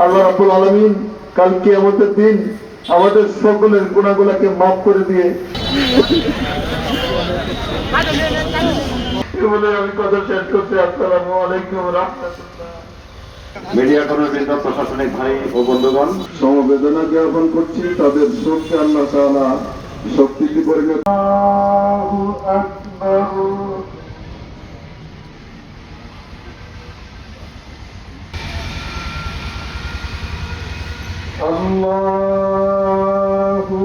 আল্লাহ রাব্বুল আলামিন কাল কিয়ামতের দিন আমাদের সকলের গুনাহগুলোকে মাফ করে দিয়ে বলে আমি কথা শেষ করছি। আসসালামু আলাইকুম ওয়া রাহমাতুল্লাহ। মিডিয়া কর্মীবৃন্দ, প্রশাসনিক ভাই ও বন্ধুগণ, সমবেদনা জ্ঞাপন করছি তাদের শোককে আল্লাহ তাআলা শক্তিতে পরিণত। আল্লাহু আকবার। আল্লাহু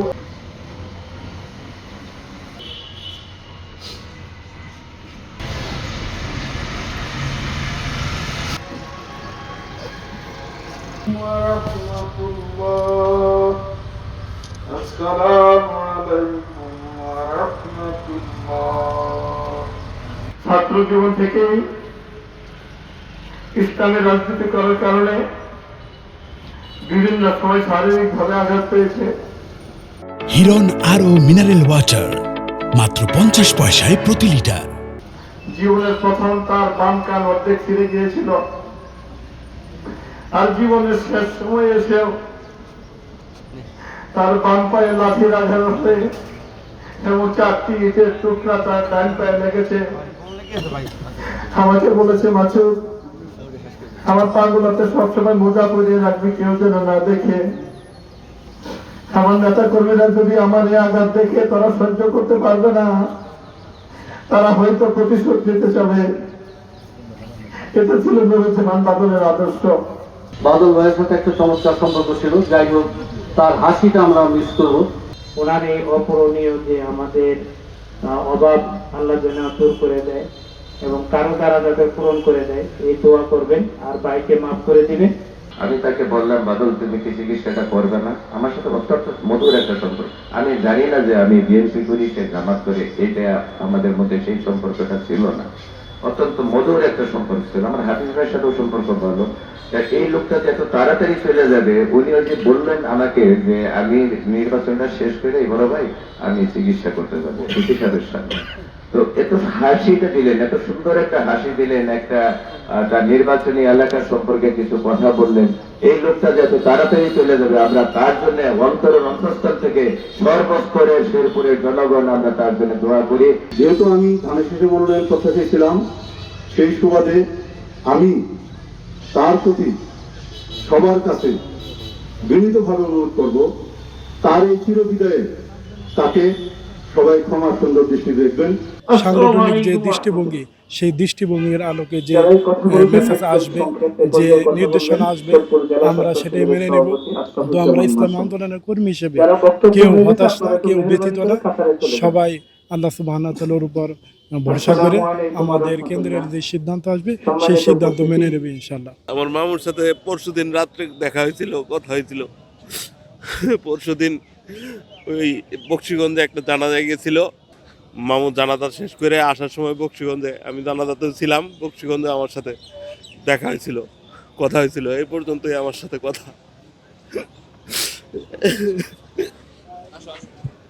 ওয়া আসসালামু আলাইকুম ওয়া রাহমাতুল্লাহ। ছাত্র জীবন থেকেই ইসলামের রাজনীতি করার কারণে বিভিন্ন সময় শারীরিকভাবে আঘাত পেয়েছে। হিরন আরও মিনারেল ওয়াটার মাত্র 50 পয়সায় প্রতি লিটার। জীবনের প্রথম তার বাম কান অর্ধেক ছিঁড়ে গিয়েছিল, আর জীবনের শেষ সময় এসেও তার বাম পায়ে লাঠির আঘাত হয়ে এবং 4টি ইটের টুকরা তার ডান পায়ে লেগেছে। আমাকে বলেছে, মাসুদ আমার পাগুলোতে সবসময় মোজা পরিয়ে রাখবি, কেউ যেন না দেখে। আমার নেতা কর্মীরা যদি আমার এই আঘাত দেখে তারা সহ্য করতে পারবে না, তারা হয়তো প্রতিশোধ নিতে চাবে। এটা ছিল নুরুজ্জামান বাদলের আদর্শ। বাদল ভাইয়ের সাথে একটা চমৎকার সম্পর্ক ছিল। যাই হোক, তার হাসিটা আমরা মিস করবো। ওনার এই অপূরণীয় যে আমাদের অভাব আল্লাহ যেন দূর করে দেয় এবং কারো দ্বারা যাতে পূরণ করে দেয়, এই দোয়া করবেন আর ভাইকে মাফ করে দিবেন। আমি তাকে বললাম, বাদল তুমি কি চিকিৎসাটা করবে না? আমার সাথে অত্যন্ত মধুর একটা সম্পর্ক। আমি জানি না যে আমি বিএনপি করি, সে জামাত করে, এটা আমাদের মধ্যে সেই সম্পর্কটা ছিল না। অত্যন্ত মধুর একটা সম্পর্ক ছিল। আমার হাফিজ ভাইয়ের সাথেও সম্পর্ক ভালো। এই লোকটা যে এত তাড়াতাড়ি চলে যাবে, উনিও যে বললেন আমাকে যে আমি নির্বাচনটা শেষ করে বড় ভাই আমি চিকিৎসা করতে যাবো চিকিৎসাদের সাথে। তো এত হাসিটা দিলেন, এত সুন্দর একটা হাসি দিলেন, একটা তার নির্বাচনী এলাকার সম্পর্কে কিছু কথা বললেন। এই লোকটা যত তাড়াতাড়ি চলে যাবে, আমরা তার জন্য অন্তরের অন্তঃস্থল থেকে সর্বস্তরের শেরপুরের জনগণ আমরা তার জন্য দোয়া করি। যেহেতু আমি ধানের শীষে মনোনয়ন প্রত্যাশী ছিলাম, সেই সুবাদে আমি তার প্রতি সবার কাছে বিনীতভাবে অনুরোধ করব, তার এই চিরবিদায়ে তাকে সবাই ক্ষমা সুন্দর দৃষ্টি দেখবেন। সাংগঠনিক যে দৃষ্টিভঙ্গি, সেই দৃষ্টিভঙ্গির আলোকে যে মেসেজ আসবে, যে নির্দেশনা আসবে, আমরা সেটাই মেনে নেব। তো আমরা ইসলাম আন্দোলনের কর্মী হিসেবে কেউ হতাশ না, কেউ ব্যথিত না, সবাই আল্লাহ সুবহানাহু ওয়া তাআলার উপর ভরসা করে আমাদের কেন্দ্রের যে সিদ্ধান্ত আসবে সেই সিদ্ধান্ত মেনে নেবে ইনশাআল্লাহ। আমার মামুর সাথে পরশুদিন রাত্রে দেখা হয়েছিল, কথা হয়েছিল। পরশুদিন ওই বক্সিগঞ্জে একটা জানাজা গিয়েছিল। মামু জানাজা শেষ করে আসার সময় বক্সিগঞ্জে, আমি জানাজাতে ছিলাম, বক্সিগঞ্জে আমার সাথে দেখা হয়েছিল, কথা হয়েছিল। এই পর্যন্তই আমার সাথে কথা।